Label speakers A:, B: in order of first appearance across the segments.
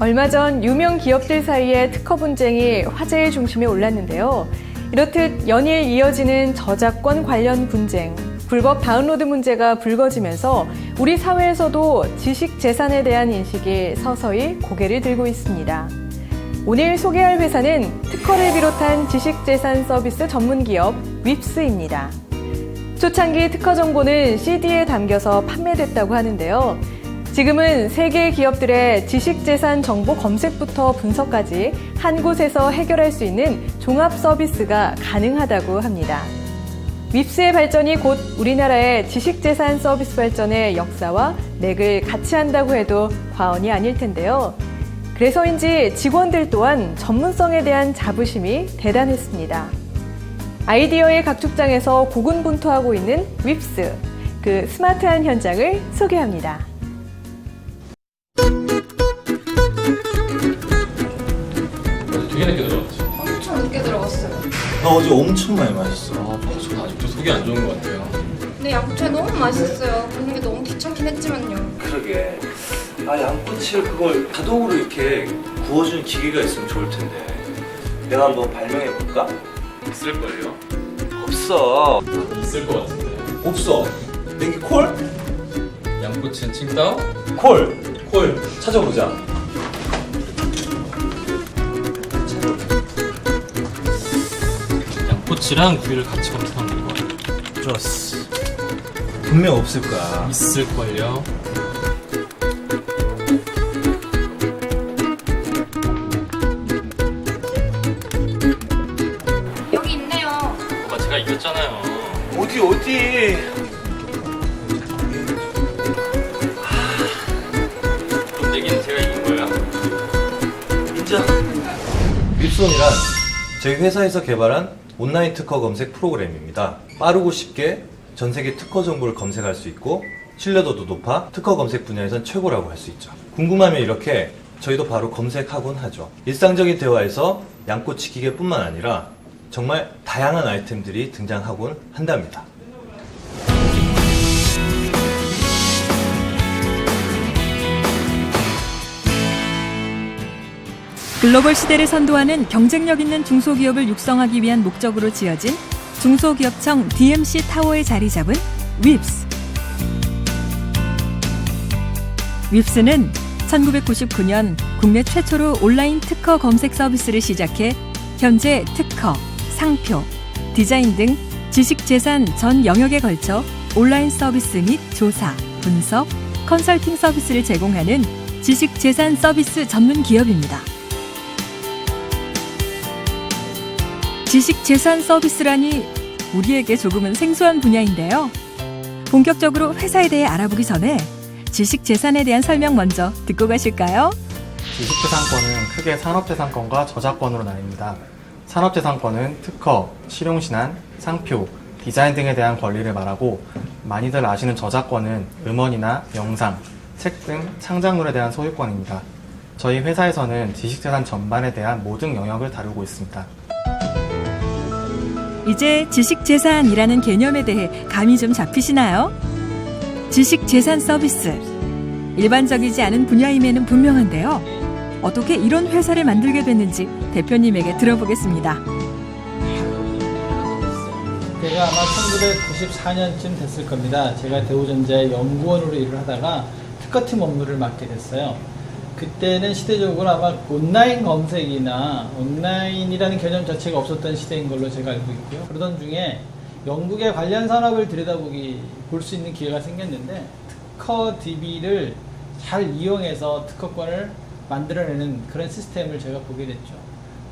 A: 얼마 전 유명 기업들 사이의 특허 분쟁이 화제의 중심에 올랐는데요. 이렇듯 연일 이어지는 저작권 관련 분쟁, 불법 다운로드 문제가 불거지면서 우리 사회에서도 지식 재산에 대한 인식이 서서히 고개를 들고 있습니다. 오늘 소개할 회사는 특허를 비롯한 지식 재산 서비스 전문 기업 윕스입니다. 초창기 특허 정보는 CD에 담겨서 판매됐다고 하는데요. 지금은 세계 기업들의 지식재산 정보 검색부터 분석까지 한 곳에서 해결할 수 있는 종합 서비스가 가능하다고 합니다. 윕스의 발전이 곧 우리나라의 지식재산 서비스 발전의 역사와 맥을 같이 한다고 해도 과언이 아닐 텐데요. 그래서인지 직원들 또한 전문성에 대한 자부심이 대단했습니다. 아이디어의 각 축장에서 고군분투하고 있는 윕스, 그 스마트한 현장을 소개합니다.
B: 되게 늦게 들어갔죠?
C: 엄청 늦게 들어갔어요.
D: 나 어제 엄청 많이 마셨어.
B: 저는 아직도 속이 안 좋은 것 같아요.
C: 근데 양꼬치 너무 맛있었어요. 굽는 게 너무 귀찮긴 했지만요.
D: 그러게. 양꼬치를 그걸 자동으로 이렇게 구워주는 기계가 있으면 좋을 텐데. 내가 한번 발명해 볼까?
B: 있을걸요?
D: 없어.
B: 있을 것 같은데.
D: 없어. 내기 콜?
B: 양꼬치는 칭따오?
D: 콜.
B: 콜.
D: 찾아보자.
B: 양꼬치랑 굴을 같이 검색하면 될 것 같아요.
D: 좋았어. 분명 없을 거야.
B: 있을걸요?
C: 여기 있네요.
B: 오빠 제가 이겼잖아요.
D: 어디?
B: 그럼 내기는 제가 이긴 거야.
D: 인정. 윕손이란 저희 회사에서 개발한 온라인 특허 검색 프로그램입니다. 빠르고 쉽게 전 세계 특허 정보를 검색할 수 있고 신뢰도도 높아 특허 검색 분야에선 최고라고 할 수 있죠. 궁금하면 이렇게 저희도 바로 검색하곤 하죠. 일상적인 대화에서 양꼬치 기계뿐만 아니라 정말 다양한 아이템들이 등장하곤 한답니다.
E: 글로벌 시대를 선도하는 경쟁력 있는 중소기업을 육성하기 위한 목적으로 지어진 중소기업청 DMC 타워에 자리 잡은 윕스. 윕스는 1999년 국내 최초로 온라인 특허 검색 서비스를 시작해 현재 특허, 상표, 디자인 등 지식재산 전 영역에 걸쳐 온라인 서비스 및 조사, 분석, 컨설팅 서비스를 제공하는 지식재산 서비스 전문 기업입니다. 지식재산 서비스라니 우리에게 조금은 생소한 분야인데요. 본격적으로 회사에 대해 알아보기 전에 지식재산에 대한 설명 먼저 듣고 가실까요?
F: 지식재산권은 크게 산업재산권과 저작권으로 나뉩니다. 산업재산권은 특허, 실용신안, 상표, 디자인 등에 대한 권리를 말하고 많이들 아시는 저작권은 음원이나 영상, 책 등 창작물에 대한 소유권입니다. 저희 회사에서는 지식재산 전반에 대한 모든 영역을 다루고 있습니다.
E: 이제 지식재산이라는 개념에 대해 감이 좀 잡히시나요? 지식재산 서비스. 일반적이지 않은 분야임에는 분명한데요. 어떻게 이런 회사를 만들게 됐는지 대표님에게 들어보겠습니다.
G: 제가 아마 1994년쯤 됐을 겁니다. 제가 대우전자의 연구원으로 일을 하다가 특허팀 업무를 맡게 됐어요. 그때는 시대적으로 아마 온라인 검색이나 온라인이라는 개념 자체가 없었던 시대인 걸로 제가 알고 있고요. 그러던 중에 영국의 관련 산업을 볼 수 있는 기회가 생겼는데 특허 DB를 잘 이용해서 특허권을 만들어내는 그런 시스템을 제가 보게 됐죠.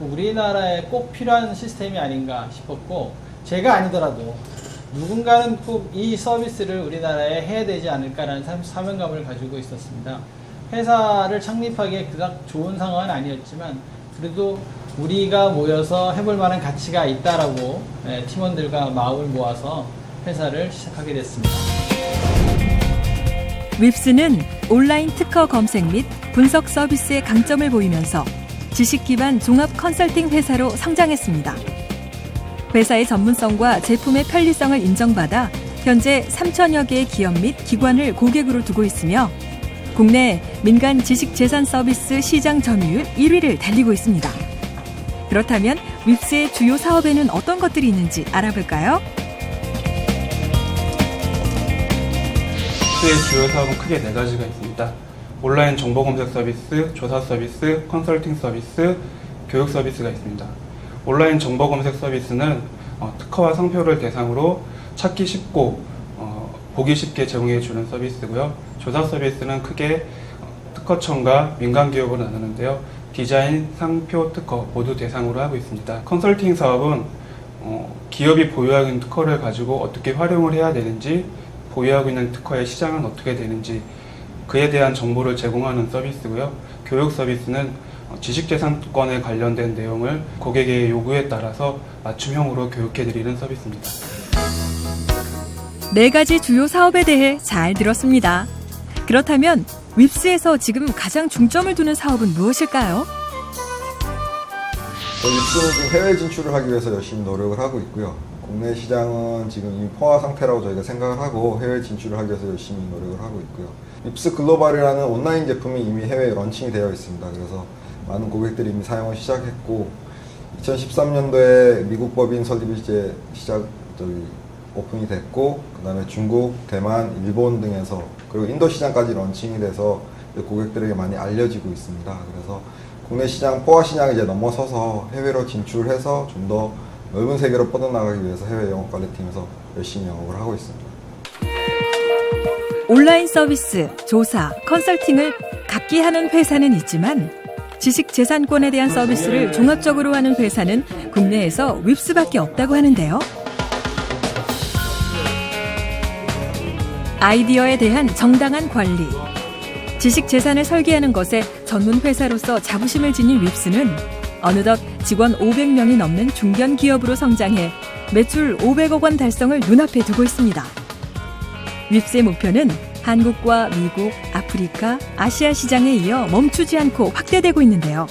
G: 우리나라에 꼭 필요한 시스템이 아닌가 싶었고, 제가 아니더라도 누군가는 꼭 이 서비스를 우리나라에 해야 되지 않을까라는 사명감을 가지고 있었습니다. 회사를 창립하기에 그닥 좋은 상황은 아니었지만 그래도 우리가 모여서 해볼 만한 가치가 있다라고 팀원들과 마음을 모아서 회사를 시작하게 됐습니다.
E: 윕스는 온라인 특허 검색 및 분석 서비스의 강점을 보이면서 지식 기반 종합 컨설팅 회사로 성장했습니다. 회사의 전문성과 제품의 편리성을 인정받아 현재 3천여 개의 기업 및 기관을 고객으로 두고 있으며 국내 민간 지식재산 서비스 시장 점유율 1위를 달리고 있습니다. 그렇다면 윕스의 주요 사업에는 어떤 것들이 있는지 알아볼까요?
H: 윕스의 주요 사업은 크게 4가지가 있습니다. 온라인 정보 검색 서비스, 조사 서비스, 컨설팅 서비스, 교육 서비스가 있습니다. 온라인 정보 검색 서비스는 특허와 상표를 대상으로 찾기 쉽고 보기 쉽게 제공해 주는 서비스고요. 조사 서비스는 크게 특허청과 민간 기업으로 나누는데요. 디자인, 상표, 특허 모두 대상으로 하고 있습니다. 컨설팅 사업은 기업이 보유하고 있는 특허를 가지고 어떻게 활용을 해야 되는지, 보유하고 있는 특허의 시장은 어떻게 되는지 그에 대한 정보를 제공하는 서비스고요. 교육 서비스는 지식재산권에 관련된 내용을 고객의 요구에 따라서 맞춤형으로 교육해드리는 서비스입니다.
E: 4가지 주요 사업에 대해 잘 들었습니다. 그렇다면 윕스에서 지금 가장 중점을 두는 사업은 무엇일까요?
I: 윕스는 지금 해외 진출을 하기 위해서 열심히 노력을 하고 있고요. 국내 시장은 지금 이미 포화 상태라고 저희가 생각을 하고 해외 진출을 하기 위해서 열심히 노력을 하고 있고요. 윕스 글로벌이라는 온라인 제품이 이미 해외에 런칭이 되어 있습니다. 그래서 많은 고객들이 이미 사용을 시작했고 2013년도에 미국 법인 설립이 이제 오픈이 됐고 그 다음에 중국, 대만, 일본 등에서 그리고 인도 시장까지 런칭이 돼서 고객들에게 많이 알려지고 있습니다. 그래서 국내 시장, 포화 시장을 이제 넘어서서 해외로 진출해서 좀 더 넓은 세계로 뻗어나가기 위해서 해외 영업관리팀에서 열심히 영업을 하고 있습니다.
E: 온라인 서비스, 조사, 컨설팅을 각기 하는 회사는 있지만 지식재산권에 대한 서비스를 종합적으로 하는 회사는 국내에서 윕스밖에 없다고 하는데요. 아이디어에 대한 정당한 관리, 지식재산을 설계하는 것에 전문 회사로서 자부심을 지닌 윕스는 어느덧 직원 500명이 넘는 중견 기업으로 성장해 매출 500억 원 달성을 눈앞에 두고 있습니다. 윕스의 목표는 한국과 미국, 아프리카, 아시아 시장에 이어 멈추지 않고 확대되고 있는데요.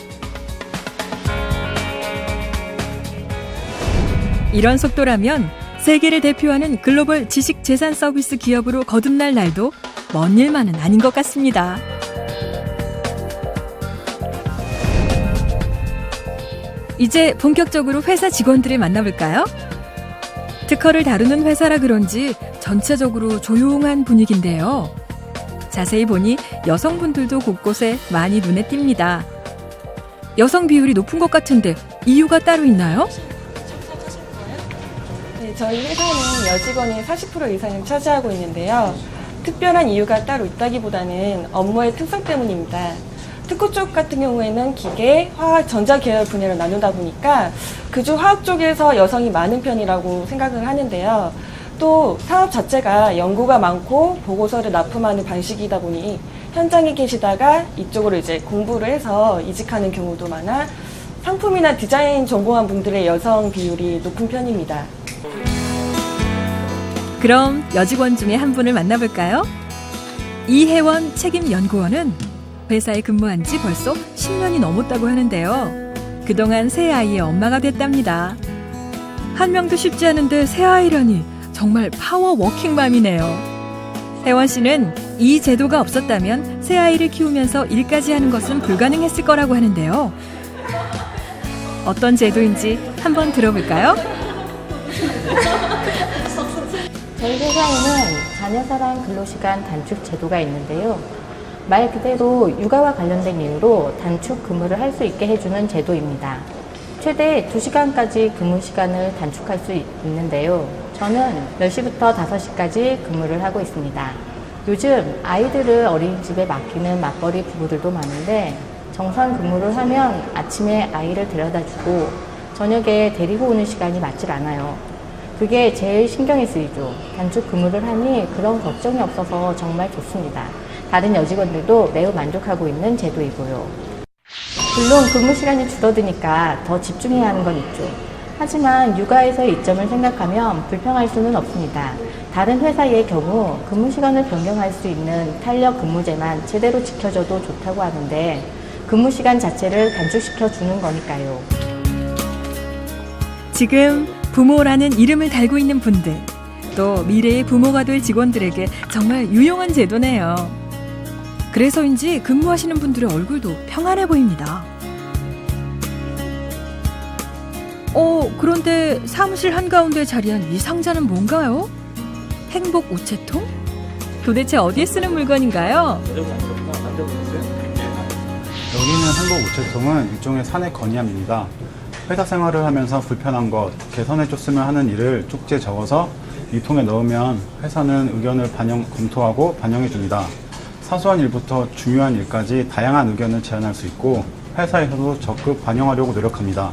E: 이런 속도라면 세계를 대표하는 글로벌 지식재산 서비스 기업으로 거듭날 날도 먼 일만은 아닌 것 같습니다. 이제 본격적으로 회사 직원들을 만나볼까요? 특허를 다루는 회사라 그런지 전체적으로 조용한 분위기인데요. 자세히 보니 여성분들도 곳곳에 많이 눈에 띕니다. 여성 비율이 높은 것 같은데 이유가 따로 있나요?
J: 네, 저희 회사는 여직원이 40% 이상을 차지하고 있는데요. 특별한 이유가 따로 있다기보다는 업무의 특성 때문입니다. 특허 쪽 같은 경우에는 기계, 화학, 전자 계열 분야로 나누다 보니까 그중 화학 쪽에서 여성이 많은 편이라고 생각을 하는데요. 또 사업 자체가 연구가 많고 보고서를 납품하는 방식이다 보니 현장에 계시다가 이쪽으로 이제 공부를 해서 이직하는 경우도 많아 상품이나 디자인 전공한 분들의 여성 비율이 높은 편입니다.
E: 그럼 여직원 중에 한 분을 만나볼까요? 이혜원 책임연구원은 회사에 근무한 지 벌써 10년이 넘었다고 하는데요. 그동안 새 아이의 엄마가 됐답니다. 한 명도 쉽지 않은데 새 아이라니 정말 파워 워킹맘이네요. 혜원 씨는 이 제도가 없었다면 새 아이를 키우면서 일까지 하는 것은 불가능했을 거라고 하는데요. 어떤 제도인지 한번 들어볼까요?
K: 저희 회사에는 자녀사랑 근로시간 단축 제도가 있는데요. 말 그대로 육아와 관련된 이유로 단축 근무를 할 수 있게 해주는 제도입니다. 최대 2시간까지 근무 시간을 단축할 수 있는데요. 저는 10시부터 5시까지 근무를 하고 있습니다. 요즘 아이들을 어린이집에 맡기는 맞벌이 부부들도 많은데 정상 근무를 하면 아침에 아이를 데려다주고 저녁에 데리고 오는 시간이 맞질 않아요. 그게 제일 신경이 쓰이죠. 단축 근무를 하니 그런 걱정이 없어서 정말 좋습니다. 다른 여직원들도 매우 만족하고 있는 제도이고요. 물론 근무 시간이 줄어드니까 더 집중해야 하는 건 있죠. 하지만 육아에서의 이점을 생각하면 불평할 수는 없습니다. 다른 회사의 경우 근무 시간을 변경할 수 있는 탄력 근무제만 제대로 지켜줘도 좋다고 하는데 근무 시간 자체를 단축시켜 주는 거니까요.
E: 지금 부모라는 이름을 달고 있는 분들, 또 미래의 부모가 될 직원들에게 정말 유용한 제도네요. 그래서인지 근무하시는 분들의 얼굴도 평안해 보입니다. 그런데 사무실 한가운데 자리한 이 상자는 뭔가요? 행복 우체통? 도대체 어디에 쓰는 물건인가요?
L: 여기는 행복 우체통은 일종의 사내 건의함입니다. 회사 생활을 하면서 불편한 것, 개선해줬으면 하는 일을 쪽지에 적어서 이 통에 넣으면 회사는 의견을 검토하고 반영해줍니다. 사소한 일부터 중요한 일까지 다양한 의견을 제안할 수 있고 회사에서도 적극 반영하려고 노력합니다.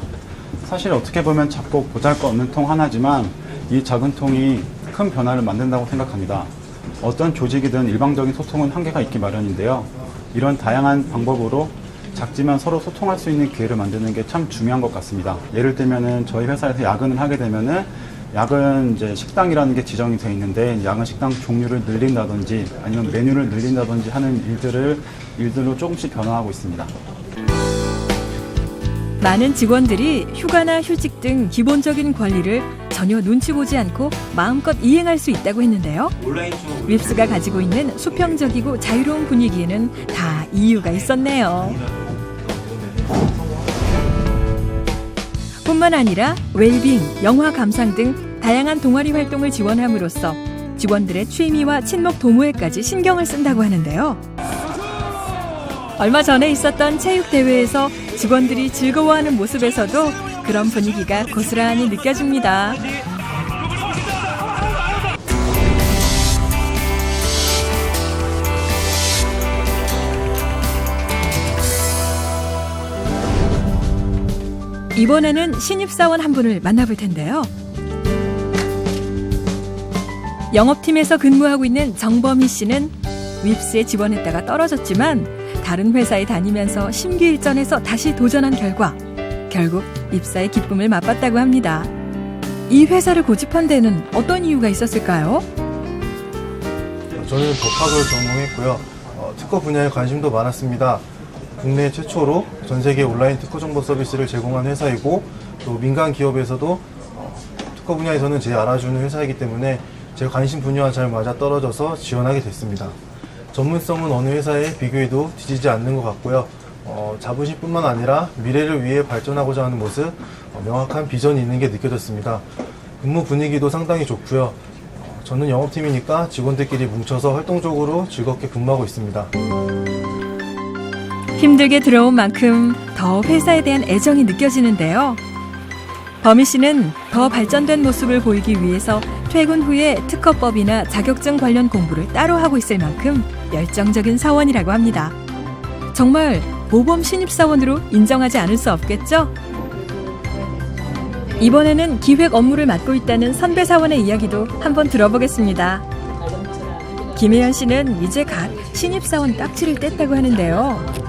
L: 사실 어떻게 보면 작고 보잘것없는 통 하나지만 이 작은 통이 큰 변화를 만든다고 생각합니다. 어떤 조직이든 일방적인 소통은 한계가 있기 마련인데요. 이런 다양한 방법으로 작지만 서로 소통할 수 있는 기회를 만드는 게 참 중요한 것 같습니다. 예를 들면은 저희 회사에서 야근을 하게 되면은 야근 이제 식당이라는 게 지정이 되어 있는데 야근 식당 종류를 늘린다든지 아니면 메뉴를 늘린다든지 하는 일들로 조금씩 변화하고 있습니다.
E: 많은 직원들이 휴가나 휴직 등 기본적인 권리를 전혀 눈치 보지 않고 마음껏 이행할 수 있다고 했는데요. 윕스가 가지고 있는 수평적이고 자유로운 분위기에는 다 이유가 있었네요. 뿐만 아니라 웰빙, 영화 감상 등 다양한 동아리 활동을 지원함으로써 직원들의 취미와 친목 도모에까지 신경을 쓴다고 하는데요. 얼마 전에 있었던 체육대회에서 직원들이 즐거워하는 모습에서도 그런 분위기가 고스란히 느껴집니다. 이번에는 신입사원 한 분을 만나볼 텐데요. 영업팀에서 근무하고 있는 정범희 씨는 윕스에 지원했다가 떨어졌지만 다른 회사에 다니면서 심기일전해서 다시 도전한 결과 결국 입사의 기쁨을 맛봤다고 합니다. 이 회사를 고집한 데는 어떤 이유가 있었을까요?
M: 저는 법학을 전공했고요. 특허 분야에 관심도 많았습니다. 국내 최초로 전 세계 온라인 특허 정보 서비스를 제공한 회사이고 또 민간 기업에서도 특허 분야에서는 제일 알아주는 회사이기 때문에 제 관심 분야와 잘 맞아떨어져서 지원하게 됐습니다. 전문성은 어느 회사에 비교해도 뒤지지 않는 것 같고요. 자부심뿐만 아니라 미래를 위해 발전하고자 하는 모습, 명확한 비전이 있는 게 느껴졌습니다. 근무 분위기도 상당히 좋고요. 저는 영업팀이니까 직원들끼리 뭉쳐서 활동적으로 즐겁게 근무하고 있습니다.
E: 힘들게 들어온 만큼 더 회사에 대한 애정이 느껴지는데요. 범희 씨는 더 발전된 모습을 보이기 위해서 퇴근 후에 특허법이나 자격증 관련 공부를 따로 하고 있을 만큼 열정적인 사원이라고 합니다. 정말 모범 신입사원으로 인정하지 않을 수 없겠죠? 이번에는 기획 업무를 맡고 있다는 선배 사원의 이야기도 한번 들어보겠습니다. 김혜연 씨는 이제 갓 신입사원 딱지를 뗐다고 하는데요.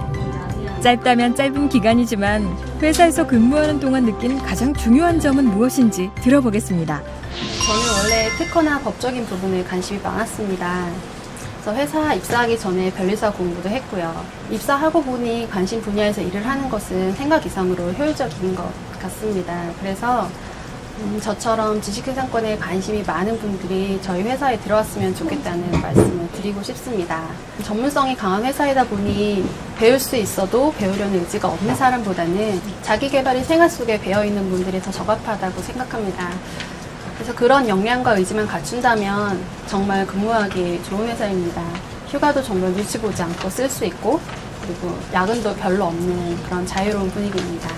E: 짧다면 짧은 기간이지만 회사에서 근무하는 동안 느낀 가장 중요한 점은 무엇인지 들어보겠습니다.
N: 저는 원래 특허나 법적인 부분에 관심이 많았습니다. 그래서 회사 입사하기 전에 변리사 공부도 했고요. 입사하고 보니 관심 분야에서 일을 하는 것은 생각 이상으로 효율적인 것 같습니다. 그래서 저처럼 지식재산권에 관심이 많은 분들이 저희 회사에 들어왔으면 좋겠다는 말씀을 드리고 싶습니다. 전문성이 강한 회사이다 보니 배울 수 있어도 배우려는 의지가 없는 사람보다는 자기 개발이 생활 속에 배어있는 분들이 더 적합하다고 생각합니다. 그래서 그런 역량과 의지만 갖춘다면 정말 근무하기 좋은 회사입니다. 휴가도 정말 눈치 보지 않고 쓸 수 있고 그리고 야근도 별로 없는 그런 자유로운 분위기입니다.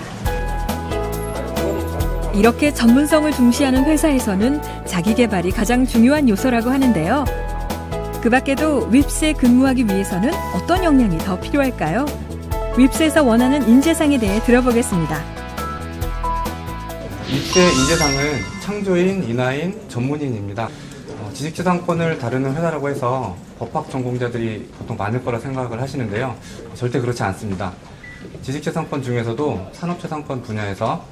E: 이렇게 전문성을 중시하는 회사에서는 자기 개발이 가장 중요한 요소라고 하는데요. 그 밖에도 윕스에 근무하기 위해서는 어떤 역량이 더 필요할까요? 윕스에서 원하는 인재상에 대해 들어보겠습니다.
F: 윕스의 인재상은 창조인, 인하인, 전문인입니다. 지식재산권을 다루는 회사라고 해서 법학 전공자들이 보통 많을 거라 생각을 하시는데요. 절대 그렇지 않습니다. 지식재산권 중에서도 산업재산권 분야에서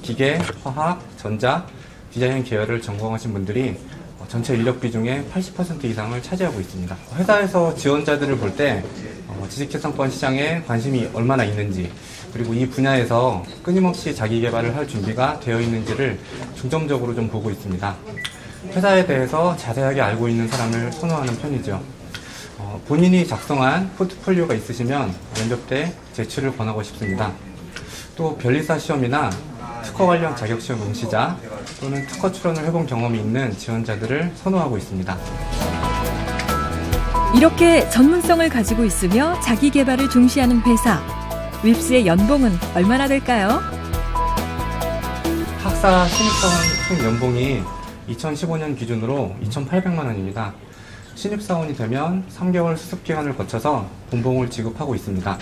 F: 기계, 화학, 전자, 디자인 계열을 전공하신 분들이 전체 인력 비중의 80% 이상을 차지하고 있습니다. 회사에서 지원자들을 볼 때 지식재산권 시장에 관심이 얼마나 있는지 그리고 이 분야에서 끊임없이 자기 개발을 할 준비가 되어 있는지를 중점적으로 좀 보고 있습니다. 회사에 대해서 자세하게 알고 있는 사람을 선호하는 편이죠. 본인이 작성한 포트폴리오가 있으시면 면접 때 제출을 권하고 싶습니다. 또 변리사 시험이나 특허 관련 자격시험 응시자 또는 특허 출원을 해본 경험이 있는 지원자들을 선호하고 있습니다.
E: 이렇게 전문성을 가지고 있으며 자기 개발을 중시하는 회사. 윕스의 연봉은 얼마나 될까요?
F: 학사 신입사원 총 연봉이 2015년 기준으로 2,800만 원입니다. 신입사원이 되면 3개월 수습기간을 거쳐서 본봉을 지급하고 있습니다.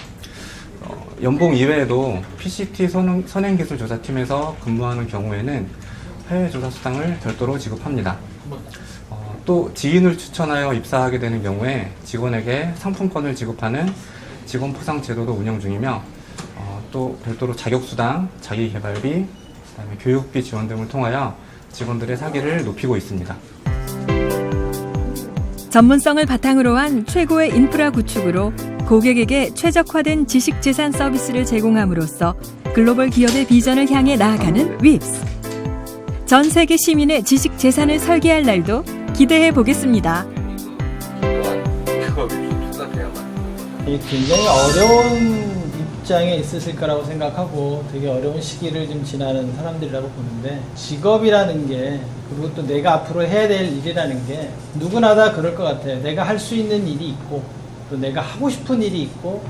F: 연봉 이외에도 PCT 선행기술조사팀에서 근무하는 경우에는 해외조사 수당을 별도로 지급합니다. 또 지인을 추천하여 입사하게 되는 경우에 직원에게 상품권을 지급하는 직원 포상 제도도 운영 중이며 또 별도로 자격수당, 자기개발비, 그다음에 교육비 지원 등을 통하여 직원들의 사기를 높이고 있습니다.
E: 전문성을 바탕으로 한 최고의 인프라 구축으로 고객에게 최적화된 지식재산 서비스를 제공함으로써 글로벌 기업의 비전을 향해 나아가는 윕스. 전 세계 시민의 지식재산을 설계할 날도 기대해 보겠습니다.
G: 이게 굉장히 어려운 입장에 있으실 거라고 생각하고 되게 어려운 시기를 좀 지나는 사람들이라고 보는데, 직업이라는 게, 그리고 또 내가 앞으로 해야 될 일이라는 게 누구나 다 그럴 것 같아요. 내가 할 수 있는 일이 있고 또 내가 하고 싶은 일이 있고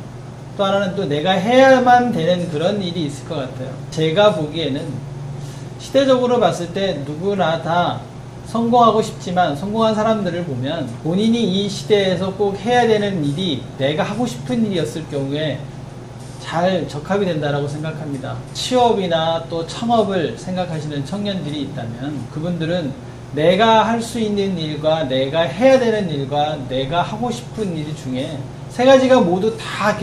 G: 또 하나는 또 내가 해야만 되는 그런 일이 있을 것 같아요. 제가 보기에는 시대적으로 봤을 때 누구나 다 성공하고 싶지만 성공한 사람들을 보면 본인이 이 시대에서 꼭 해야 되는 일이 내가 하고 싶은 일이었을 경우에 잘 적합이 된다라고 생각합니다. 취업이나 또 창업을 생각하시는 청년들이 있다면 그분들은 내가 할 수 있는 일과 내가 해야 되는 일과 내가 하고 싶은 일 중에 세 가지가 모두 다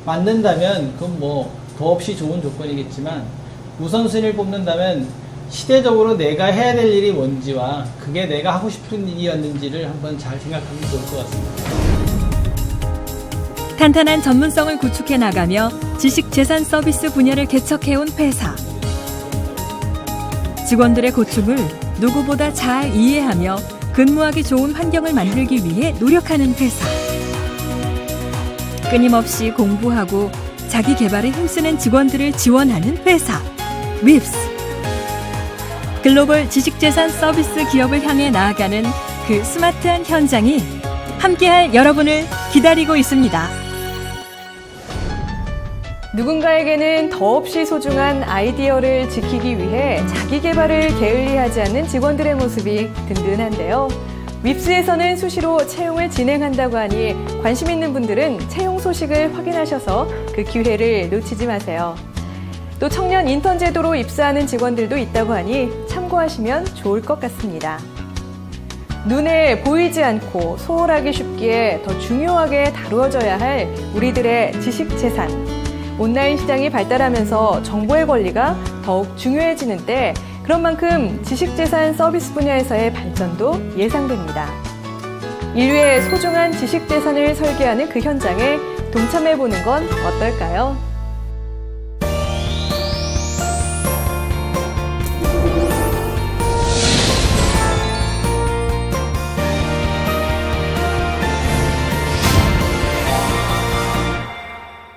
G: 맞는다면 그건 뭐 더없이 좋은 조건이겠지만, 우선순위를 뽑는다면 시대적으로 내가 해야 될 일이 뭔지와 그게 내가 하고 싶은 일이었는지를 한번 잘 생각하면 좋을 것 같습니다.
E: 탄탄한 전문성을 구축해 나가며 지식재산 서비스 분야를 개척해온 회사. 직원들의 고충을 누구보다 잘 이해하며 근무하기 좋은 환경을 만들기 위해 노력하는 회사. 끊임없이 공부하고 자기 개발에 힘쓰는 직원들을 지원하는 회사. 윕스. 글로벌 지식재산 서비스 기업을 향해 나아가는 그 스마트한 현장이 함께할 여러분을 기다리고 있습니다.
A: 누군가에게는 더없이 소중한 아이디어를 지키기 위해 자기 개발을 게을리하지 않는 직원들의 모습이 든든한데요. 윕스에서는 수시로 채용을 진행한다고 하니 관심 있는 분들은 채용 소식을 확인하셔서 그 기회를 놓치지 마세요. 또 청년 인턴 제도로 입사하는 직원들도 있다고 하니 참고하시면 좋을 것 같습니다. 눈에 보이지 않고 소홀하기 쉽기에 더 중요하게 다루어져야 할 우리들의 지식재산. 온라인 시장이 발달하면서 정보의 권리가 더욱 중요해지는 때, 그런 만큼 지식재산 서비스 분야에서의 발전도 예상됩니다. 인류의 소중한 지식재산을 설계하는 그 현장에 동참해보는 건 어떨까요?